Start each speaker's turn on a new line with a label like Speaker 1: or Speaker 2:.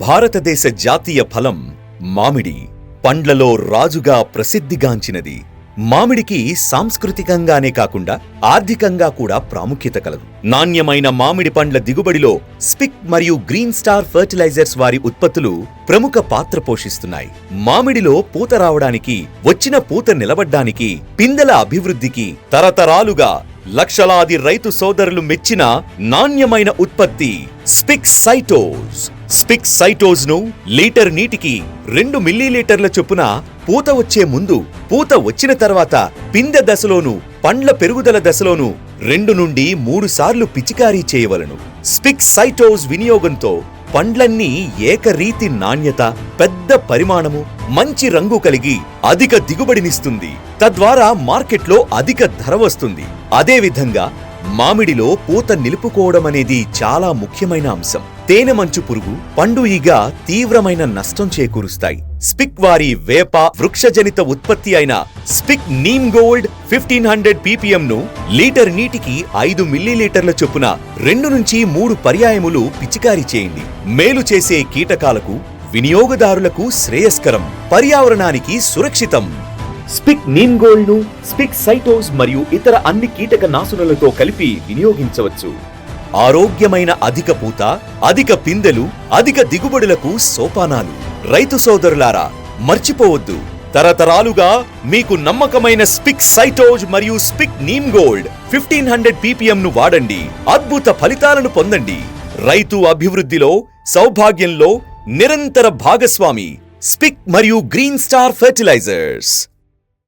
Speaker 1: భారతదేశ జాతీయ ఫలం మామిడి. పండ్లలో రాజుగా ప్రసిద్ధిగాంచినది. మామిడికి సాంస్కృతికంగానే కాకుండా ఆర్థికంగా కూడా ప్రాముఖ్యత కలదు. నాణ్యమైన మామిడి పండ్ల దిగుబడిలో స్పిక్ మరియు గ్రీన్ స్టార్ ఫెర్టిలైజర్స్ వారి ఉత్పత్తులు ప్రముఖ పాత్ర పోషిస్తున్నాయి. మామిడిలో పూత రావడానికి, వచ్చిన పూత నిలబడ్డానికి, పిందెల అభివృద్ధికి తరతరాలుగా లక్షలాది రైతు సోదరులు మెచ్చిన నాణ్యమైన ఉత్పత్తి స్పిక్ సైటోస్. స్పిక్ సైటోస్ ను లీటర్ నీటికి 2 మిల్లీలీటర్ల చొప్పున పూత వచ్చే ముందు, పూత వచ్చిన తర్వాత, పిందె దశలోను, పండ్ల పెరుగుదల దశలోను 2 నుండి 3 సార్లు పిచికారీ చేయవలను. స్పిక్ సైటోస్ వినియోగంతో పండ్లన్నీ ఏకరీతి నాణ్యత, పెద్ద పరిమాణము, మంచి రంగు కలిగి అధిక దిగుబడినిస్తుంది. తద్వారా మార్కెట్లో అధిక ధర వస్తుంది. అదేవిధంగా మామిడిలో పూత నిలుపుకోవడం అనేది చాలా ముఖ్యమైన అంశం. తేనె మంచు పురుగు, పండు ఈగ తీవ్రమైన నష్టం చేకూరుస్తాయి. స్పిక్ వారి వేప వృక్షజనిత ఉత్పత్తి అయిన స్పిక్ నీమ్ గోల్డ్ 1500 ppm ను లీటర్ నీటికి 5 మిల్లీలీటర్ల చొప్పున 2 నుంచి 3 పర్యాయములు పిచికారీ చేయండి. మేలు చేసే కీటకాలకు, వినియోగదారులకు శ్రేయస్కరం, పర్యావరణానికి సురక్షితం. స్పిక్ నీమ్ గోల్డ్ ను స్పిక్ సైటోస్ మరియు ఇతర అన్ని కీటక నాశనులతో కలిపి వినియోగించవచ్చు. ఆరోగ్యమైన అధిక పూత, అధిక పిందెలు, అధిక దిగుబడులకు సోపానాలు. రైతు సోదరులారా, మర్చిపోవద్దు, తరతరాలుగా మీకు నమ్మకమైన స్పిక్ సైటోజ్ మరియు స్పిక్ నీమ్ గోల్డ్ 1500 ppm ను వాడండి. అద్భుత ఫలితాలను పొందండి. రైతు అభివృద్ధిలో, సౌభాగ్యంలో నిరంతర భాగస్వామి స్పిక్ మరియు గ్రీన్ స్టార్ ఫెర్టిలైజర్స్.